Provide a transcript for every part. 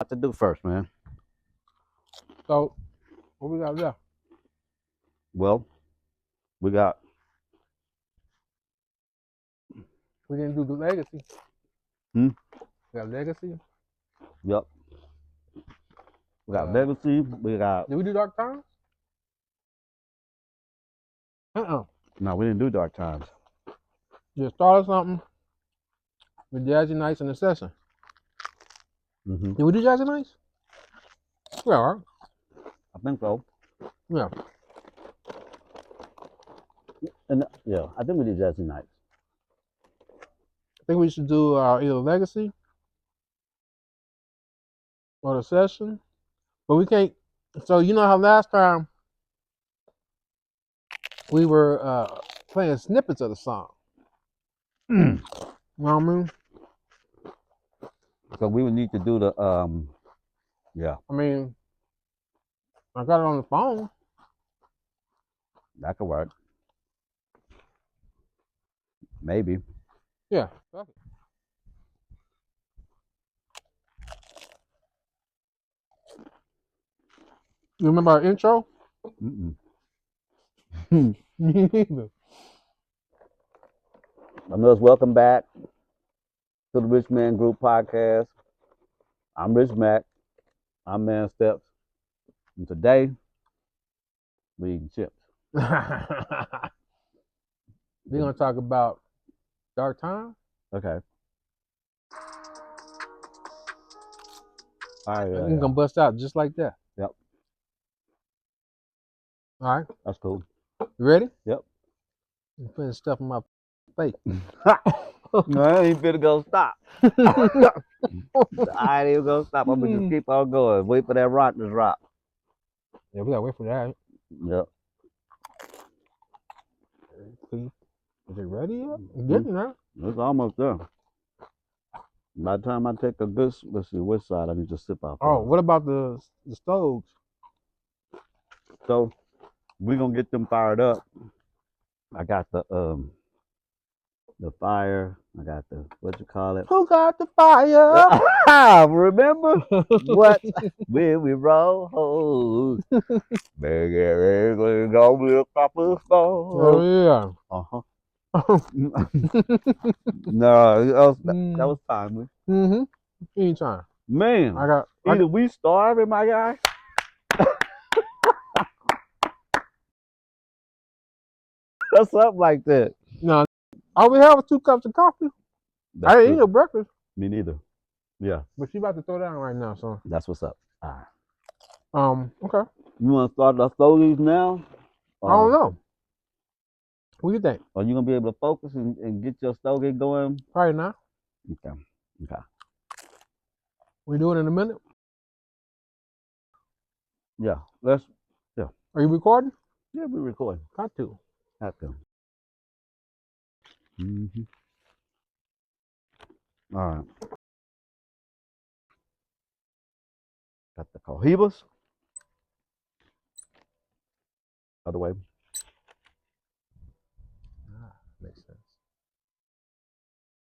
to do first, man? So, what we got left? Well, we got We didn't do the legacy. Hmm? We got legacy. yep. We got Legacy. We got Did we do Dark Times? no. We didn't do Dark Times. Just started something with Jazzy Nights in the session. Mm-hmm. Did we do Jazzy Nights? Yeah, all right. I think so. Yeah. And yeah, I think we did Jazzy Nights. I think we should do either legacy or the session, but we can't. So you know how last time we were playing snippets of the song. You know what I mean? So we would need to do the yeah, I mean, I got it on the phone. that could work. Maybe. Yeah. Fuck it. You remember our intro? Mm-mm. Me neither. Nonetheless, welcome back to the Rich Man Group podcast. I'm Rich Mac. I'm Man Steps. And today, we eating chips. We're gonna talk about Dark Time. Okay. All right. We're gonna bust out just like that. Yep. All right. That's cool. You ready? Yep. I'm putting stuff in my face. No, I ain't finna go stop. I ain't even gonna stop. I'm gonna just keep on going. Wait for that rock to drop. Yeah, we gotta wait for that. Yep. Is it ready yet? It's getting there. It's almost there. By the time I take a good, let's see, which side I need to sip out. Oh, what about the stoves? So we're gonna get them fired up. I got the fire. I got the what you call it? Who got the fire? Remember what? When we roll, baby, gonna be a couple Oh of yeah. Uh-huh. No, that was timely. Mm-hmm. Anytime. Man, either we starving, my guy. Or something like that. No. All we have was 2 cups of coffee. That's I didn't eat true. no breakfast. Me neither. Yeah. But she about to throw down right now, so. That's what's up. All right. Okay. You want to start our stories now? I don't know. What do you think? Are you going to be able to focus and get your story going? Probably not. Okay. We do it in a minute. Yeah. Are you recording? Yeah, we're recording. Got to. Have to. Mm-hmm. All right. Got the Cohibas. Other way. Makes sense.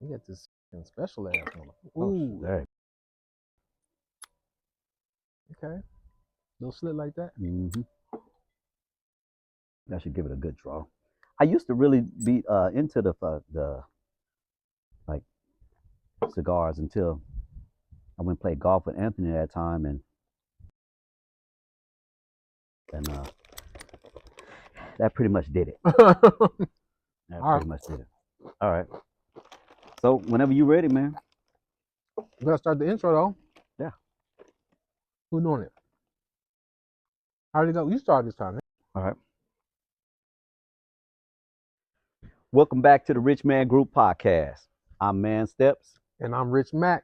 You got this special ass one. Ooh. There. Okay. Little slit like that. Mm-hmm. That should give it a good draw. I used to really be into the like cigars until I went and played golf with Anthony at that time, and that pretty much did it. Pretty much did it. All right. So whenever you're ready, man. We gotta start the intro though. Yeah. Who doing it? How did it go? You started this time. All right. Welcome back to the Rich Man Group podcast. I'm Man Steps. And I'm Rich Mac.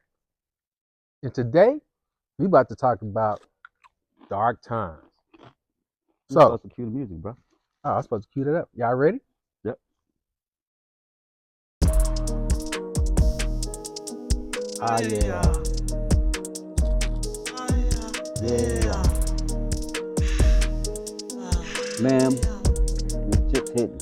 And today, we about to talk about Dark Times. You're supposed to cue the music, bro. Oh, I was supposed to cue that up. Y'all ready? Yep. Ah, yeah. Yeah. Ma'am, the chip hitting.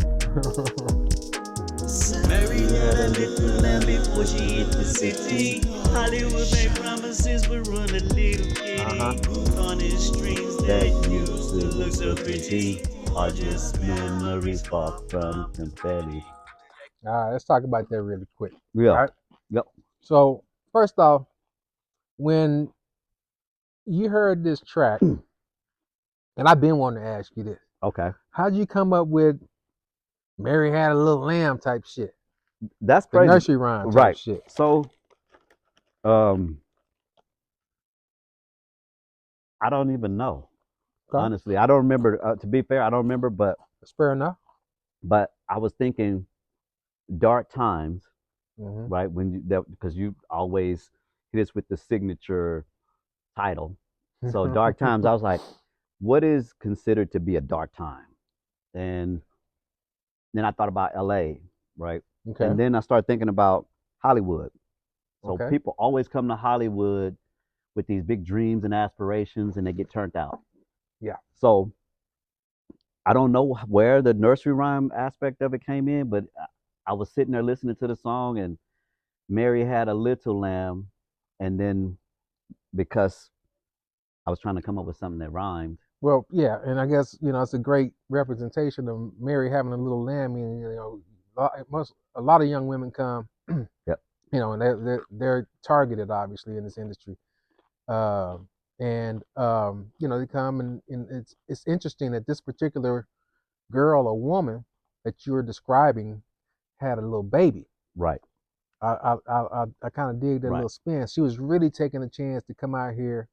Mary had a little lamb before she hit the city. Hollywood made promises. since we run a little kitty on the streets That that used used to to look look so so pretty pretty are are just just memories memories far far from from confetti. All right, let's talk about that really quick. Yeah. All right. Yep. So first off, when you heard this track, and I've been wanting to ask you this, Okay. how'd you come up with Mary Had a Little Lamb type shit, That's the crazy. nursery rhyme type Right. shit? So, um, I don't even know. Okay, Honestly, I don't remember. To be fair, I don't remember. that's fair enough. But I was thinking dark times, Mm-hmm. right? When you that because you always hit us with the signature title. So dark times. I was like, what is considered to be a dark time? And then I thought about L.A., right? Okay. And then I started thinking about Hollywood. So Okay. people always come to Hollywood with these big dreams and aspirations, and they get turned out. Yeah. So I don't know where the nursery rhyme aspect of it came in, but I was sitting there listening to the song, and Mary had a little lamb, and then because I was trying to come up with something that rhymed. Well, yeah, and I guess it's a great representation of Mary having a little lamb. And a lot of young women come, Yep. and they're targeted obviously in this industry. Uh, and they come and it's interesting that this particular girl or woman that you were describing had a little baby. Right. I kind of dig that Right. little spin. She was really taking a chance to come out here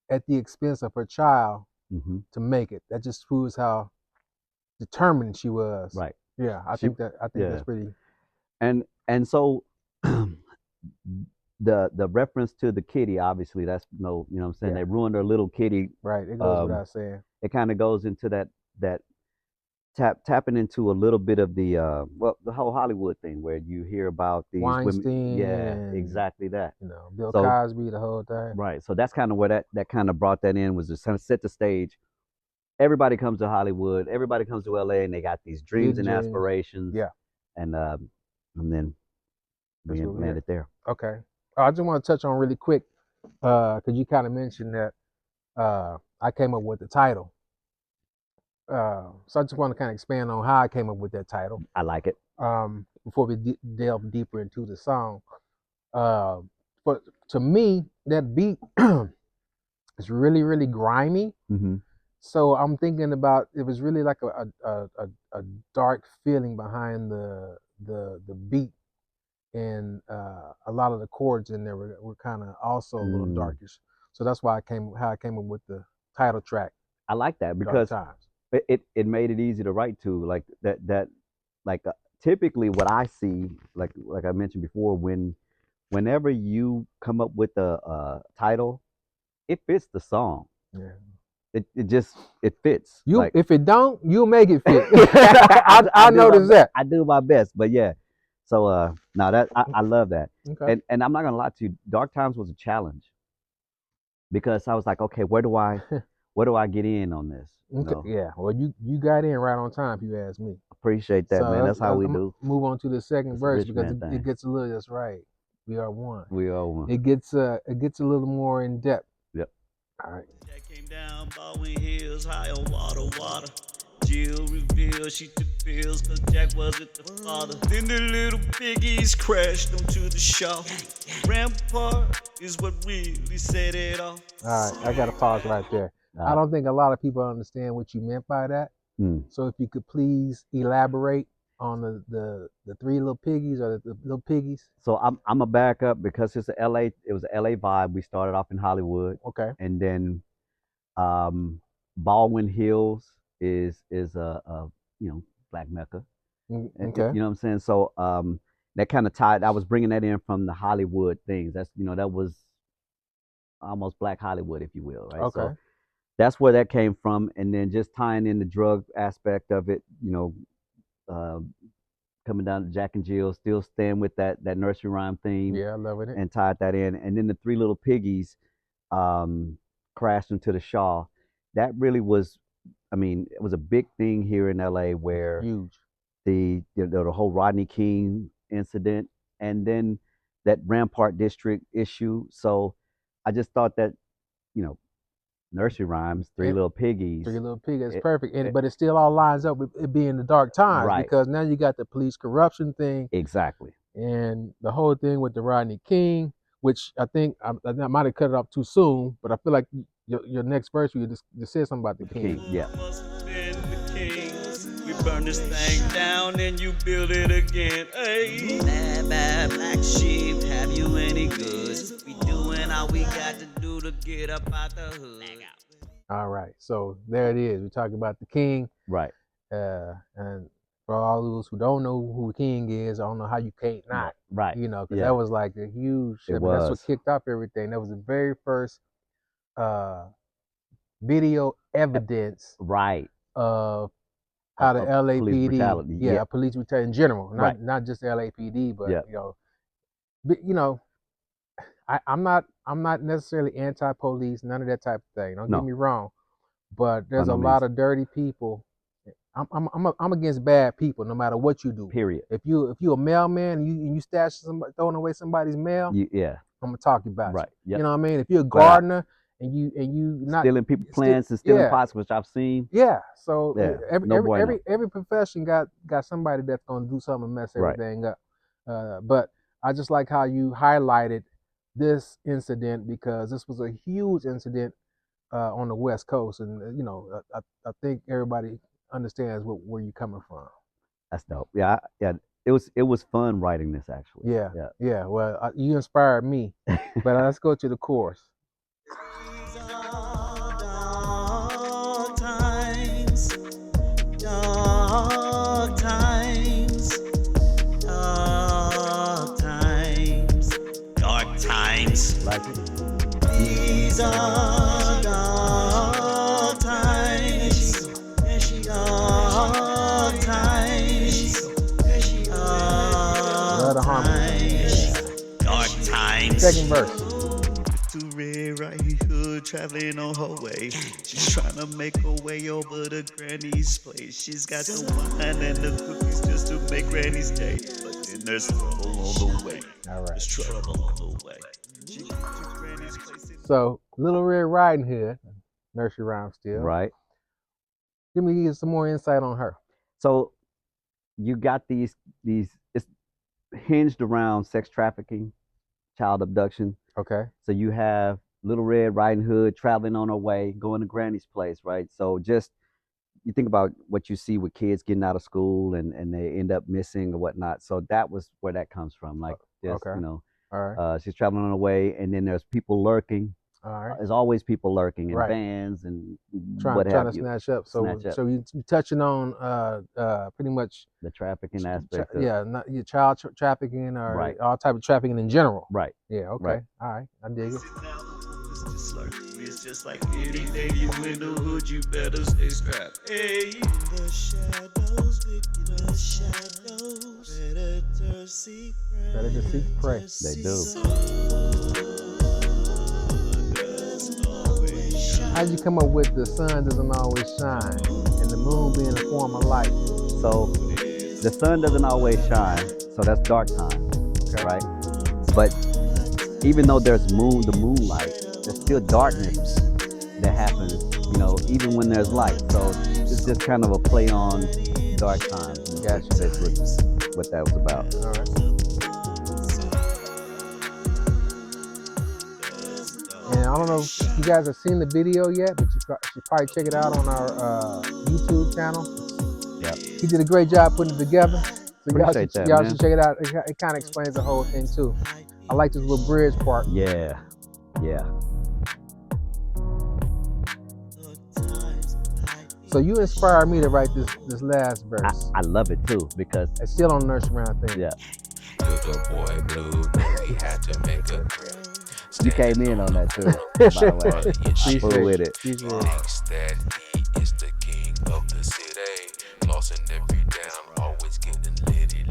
at the expense of her child Mm-hmm. to make it. That just proves how determined she was. Right. Yeah, I She, think that's yeah. pretty. And so the reference to the kitty, obviously, that's no, you know what I'm saying? Yeah. They ruined her little kitty. Right. It goes without saying. It kind of goes into that tapping into a little bit of the the whole Hollywood thing where you hear about these women. Weinstein Yeah, and exactly that. Bill So Cosby, the whole thing. right. So that's kind of where that kind of brought that in, was to kind of set the stage. Everybody comes to Hollywood, everybody comes to LA, and they got these dreams Big and dreams. aspirations. Yeah. And then we That's what we landed there. Okay. I just want to touch on really quick, because you kind of mentioned that I came up with the title. So I just want to kind of expand on how I came up with that title. I like it. Before we delve deeper into the song. But to me, that beat is really, really grimy. Mm-hmm. So I'm thinking about, it was really like a dark feeling behind the beat, and a lot of the chords in there were kind of also a little darkish. So that's why I came up with the title track. I like that Dark because Times. it made it easy to write to, like that like typically what I see, like I mentioned before, whenever you come up with a title, it fits the song. Yeah. It just it fits. You like, if it don't, you'll make it fit. I noticed that. I do my best, but yeah. So no, that I love that. Okay. And I'm not gonna lie to you, Dark Times was a challenge because I was like, okay, where do I get in on this? You know? Yeah. Well, you got in right on time, if you ask me. Appreciate that, So man. That's how we I'm do. move on to the second It's a verse rich because man thing. it gets a little. That's right. We are one. We are one. It gets a little more in depth. Yep. All right. Jack came down Baldwin Hills, high on water. Jill revealed she took pills cause Jack wasn't the father. Then the little piggies crashed onto the shore. Rampart is what really set it off. All right. I got to pause right there. I don't think a lot of people understand what you meant by that. So if you could please elaborate on the three little piggies or the little piggies. So I'm a back up because it's a LA. It was a LA vibe. We started off in Hollywood. Okay. And then Baldwin Hills is a Black Mecca. Okay. You know what I'm saying? So that kind of tied. I was bringing that in from the Hollywood things. That's that was almost Black Hollywood, if you will, right? Okay. So that's where that came from, and then just tying in the drug aspect of it. Coming down to Jack and Jill, still staying with that nursery rhyme theme. Yeah, I love it. And tied that in, and then the three little piggies crashed into the Shaw. That really was, I mean, it was a big thing here in LA where huge. The whole Rodney King incident, and then that Rampart District issue. So I just thought that, nursery rhymes, Three And Little Piggies. Three Little Pig is It- perfect, it- but it still all lines up with it being the dark times Right. because now you got the police corruption thing Exactly. and the whole thing with the Rodney King, which I think I might have cut it off too soon, but I feel like your next verse you just said something about the King. Yeah. Must have been the kings. We burn this thing down and you build it again. Hey. Bad black sheep, have you any goods? We doing all we got to do to get up out the hood. All right, so there it is. We talking about the King, Right. and for all those who don't know who King is, I don't know how you can't not. Right. Because Yeah. that was like a huge. It That's what was. kicked off everything. That was the very first video evidence Right. of how the Of LAPD, police brutality. Yeah. police brutality in general, Right. not just LAPD, but Yeah. I'm not necessarily anti-police, none of that type of thing. Don't No. get me wrong, but there's By a no lot means. of dirty people. I'm against bad people, no matter what you do. Period. If you a mailman and you stash throwing away somebody's mail, Yeah. I'm gonna talk about Right. you. Yep. You know what I mean? If you're a But I- gardener and you not Stealing people's plants and stealing yeah. pots, which I've seen. yeah, so Yeah, every no bueno. every profession got somebody that's gonna do something and mess Right. everything up. But I just like how you highlighted this incident because this was a huge incident on the West Coast, and I think everybody understands where you're coming from. That's dope. Yeah. Yeah. It was fun writing this actually. Yeah, Yeah. yeah. Well, you inspired me, but let's go to the chorus. These are dark times, dark times, dark times, dark times. Like it. These are dark times, dark times, Love the harmony. dark times. Second verse. To Red Riding Hood traveling on her way. She's trying to make her way over to Granny's place. She's got the wine and the cookies just to make Granny's day. But then there's trouble on the way. All right. There's trouble on the way. She gets to Granny's place and So Little Red Riding Hood, nursery rhyme still. Right. Give me some more insight on her. So you got these it's hinged around sex trafficking, child abduction. Okay. So you have Little Red Riding Hood traveling on her way, going to Granny's place, right? So just you think about what you see with kids getting out of school and they end up missing or whatnot. So that was where that comes from. Like just, Okay. All right. she's traveling on her way and then there's people lurking. All right. There's always people lurking in Right. vans and Trying what to have you. snatch up. So Snatch up. so you touching on pretty much The trafficking aspect of not your child trafficking or Right. all type of trafficking in general. Right. Yeah. Okay. Right. All right. I dig it. sit down. It's just like it's just like any day you in the hood, you better stay strapped. Hey, in the shadows, in the shadows, predators seek prey. Predators seek prey. They do. How'd you come up with the sun doesn't always shine and the moon being a form of light? So the sun doesn't always shine, so that's dark time, Okay. right? But even though there's the moonlight, there's still darkness that happens, even when there's light. So it's just kind of a play on dark times. Gotcha. That's what that was about. All right. And I don't know if you guys have seen the video yet, but you should probably check it out on our YouTube channel. Yeah. He did a great job putting it together. So Appreciate that, y'all man. should check it out. It kind of explains the whole thing too. I like this little bridge part. Yeah. Yeah. So you inspired me to write this last verse. I love it too because It's still on the nursery rhyme thing. yeah, Little boy blue, he had to make a grip. you came in on that too. By the way, I flew with it. Appreciate it. Thinks that he is the king of the city. Flossing every down, always getting litty.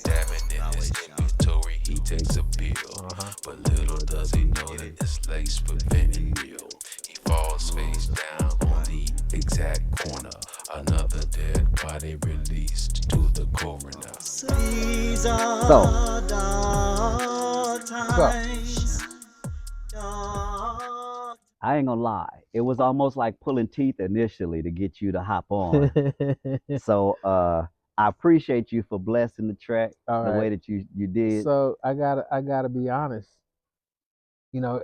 Dabbing in his inventory, he takes a pill. But little does he know that it's laced with fentanyl. He falls face down on the exact corner. Another dead body released to the coroner. These are So. dark times. Dark I ain't gonna lie. It was almost like pulling teeth initially to get you to hop on. So I appreciate you for blessing the track All the way right. that you did. So I gotta be honest. You know,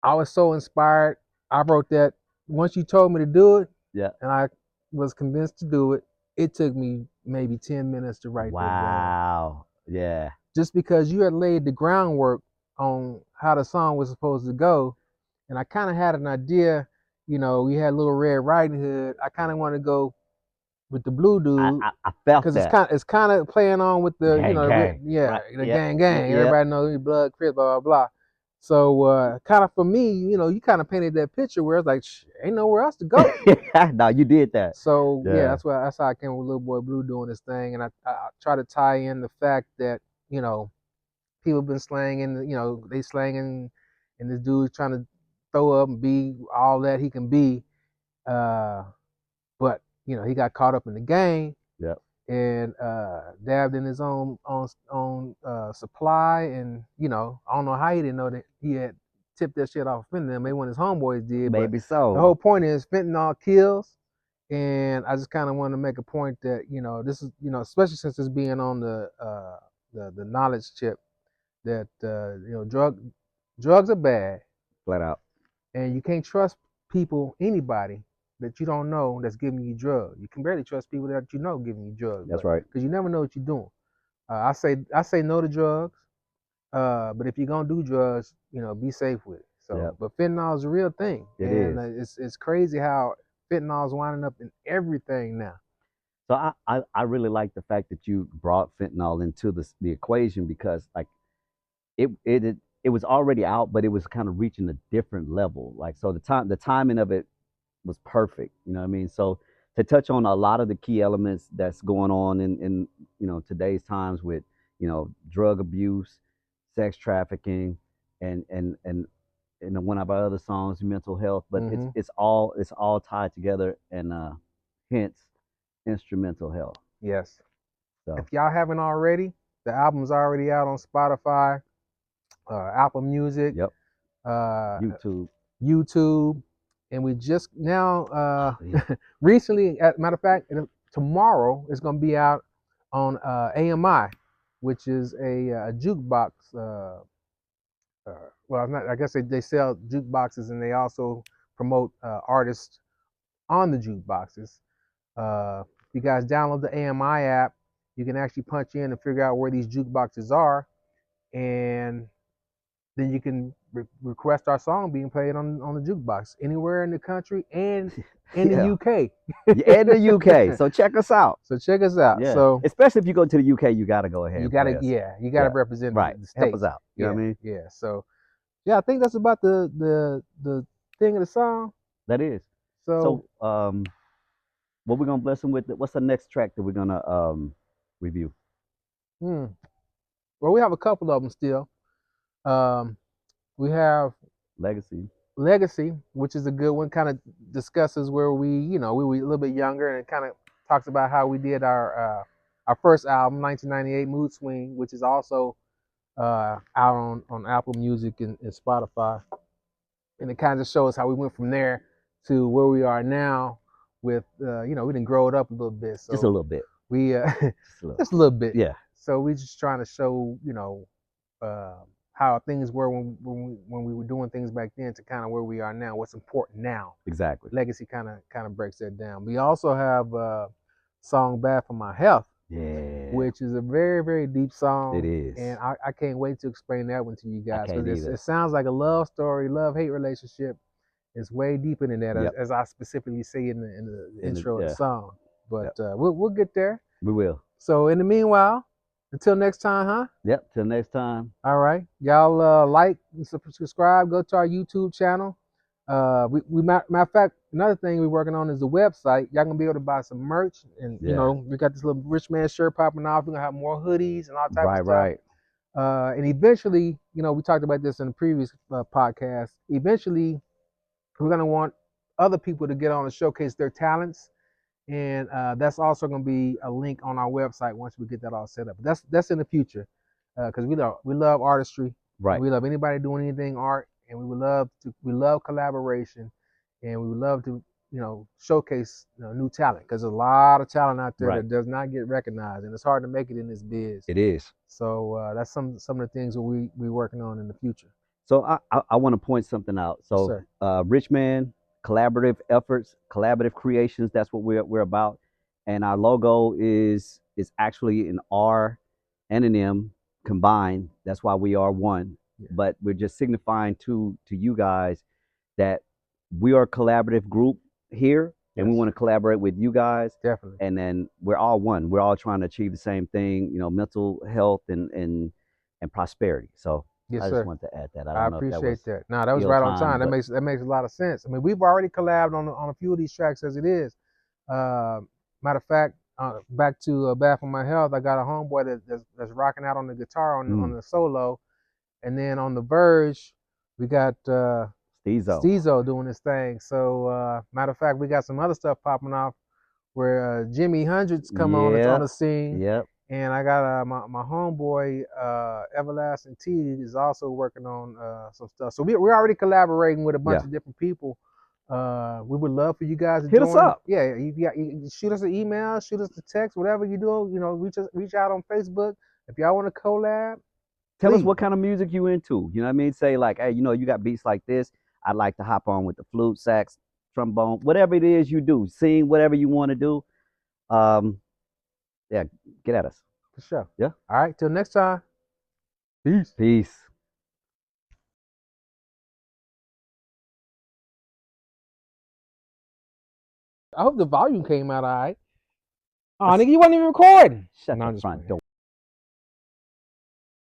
I was so inspired. I wrote that once you told me to do it, Yeah. and I was convinced to do it. It took me maybe 10 minutes to write that down. Wow. Yeah. Just because you had laid the groundwork on how the song was supposed to go, and I kind of had an idea. You know, we had Little Red Riding Hood. I kind of want to go with the Blue Dude I felt because that. it's kind of playing on with the Gang, gang. yeah, Right. the Yep. gang. Yep. Everybody knows Blood Crip, blah blah blah. So kind of for me, you kind of painted that picture where it's like ain't nowhere else to go. No, you did that. So Yeah. that's how I came with Little Boy Blue doing this thing, and I try to tie in the fact that people been slanging, they slanging, and this dude's trying to throw up and be all that he can be, but he got caught up in the game Yep. and dabbed in his own supply, and I don't know how he didn't know that he had tipped that shit off fentanyl. Maybe one of his homeboys did, but Maybe so. the whole point is fentanyl kills, and I just kind of want to make a point that this is especially since it's being on the knowledge chip that drugs are bad, Flat out. and you can't trust anybody that you don't know that's giving you drugs. You can barely trust people that you know giving you drugs. That's right. Because you never know what you're doing. I say no to drugs, but if you're gonna do drugs, be safe with it. So, Yep. but fentanyl is a real thing, It and is. it's crazy how fentanyl is winding up in everything now. So I really like the fact that you brought fentanyl into the equation because like it was already out, but it was kind of reaching a different level. Like so the timing of it was perfect. You know what I mean? So to touch on a lot of the key elements that's going on in today's times with drug abuse, sex trafficking, and one of our other songs, mental health. But Mhm. it's all tied together, and hence instrumental health. Yes. So If y'all haven't already, the album's already out on Spotify, Apple Music, yep, uh, YouTube. YouTube, and we just now Yeah. recently, as a matter of fact, tomorrow it's going to be out on AMI, which is a jukebox. Well, not, I guess they sell jukeboxes and they also promote artists on the jukeboxes. If you guys download the AMI app, you can actually punch in and figure out where these jukeboxes are, and then you can request our song being played on the jukebox anywhere in the country and in Yeah. the UK. Yeah, in the UK. So check us out. So check us out. Yeah. So Especially if you go to the UK, you got to go ahead. you and gotta, play us. you gotta Yeah. represent Right. the states. Help us out. You know what I mean? Yeah. So yeah, I think that's about the thing of the song. That is. So, So what we're gonna bless them with? What's the next track that we're gonna review? well, we have a couple of them still. We have Legacy. Legacy, which is a good one. Kind of discusses where we were a little bit younger, and it kind of talks about how we did our first album, 1998 Mood Swing, which is also out on Apple Music and Spotify. And it kind of shows how we went from there to where we are now. With we didn't grow it up a little bit, so Just a little bit. we Just a little. just a little bit. Yeah. So we just trying to show how things were when we were doing things back then to kind of where we are now, what's important now. Exactly. Legacy kind of breaks that down. We also have song Bad for My Health, Yeah. which is a very, very deep song. It is. And I can't wait to explain that one to you guys. can't Because either. it sounds like a love story, love-hate relationship. It's way deeper than that, Yep. as I specifically say in the intro of yeah. the song. But we'll get there. We will. So in the meanwhile, until next time, huh? Yep. Till next time. All right, y'all like and subscribe. Go to our YouTube channel. Matter of fact, another thing we're working on is the website. Y'all gonna be able to buy some merch, and we got this little rich man shirt popping off. We're gonna have more hoodies and all types of stuff. Right. And eventually, we talked about this in the previous podcast. Eventually, we're gonna want other people to get on and showcase their talents. And that's also going to be a link on our website once we get that all set up. That's in the future, because we love artistry. Right. We love anybody doing anything art, and we love collaboration, and we would love to showcase new talent, because there's a lot of talent out there Right. that does not get recognized, and it's hard to make it in this biz. It is. So that's some of the things that we working on in the future. So I want to point something out. So Rich Man, collaborative efforts, collaborative creations. That's what we're about. And our logo is actually an R and an M combined. That's why we are one. Yeah. But we're just signifying to you guys that we are a collaborative group here, and we want to collaborate with you guys. Definitely. And then we're all one. We're all trying to achieve the same thing, mental health and prosperity. So Yes, I sir. just want to add that. I appreciate that. No, that was right on time. That makes a lot of sense. I mean, we've already collabed on a few of these tracks as it is. Matter of fact, back to Bad for My Health, I got a homeboy that's rocking out on the guitar on the solo, and then on The Verge, we got Steezo doing his thing. So matter of fact, we got some other stuff popping off where Jimmy Hundreds come on the scene. Yep. And I got my homeboy Everlasting T is also working on some stuff. So we're already collaborating with a bunch of different people. We would love for you guys to hit us up. Yeah, you shoot us an email, shoot us a text, whatever you do. Reach out on Facebook if y'all want to collab. Tell us what kind of music you into. You know what I mean? Say like, hey, you got beats like this. I'd like to hop on with the flute, sax, trombone, whatever it is you do. Sing whatever you want to do. Yeah, get at us. For sure. Yeah. All right. Till next time. Peace. Peace. I hope the volume came out all right. Oh, nigga, you wasn't even recording. Shut the front door.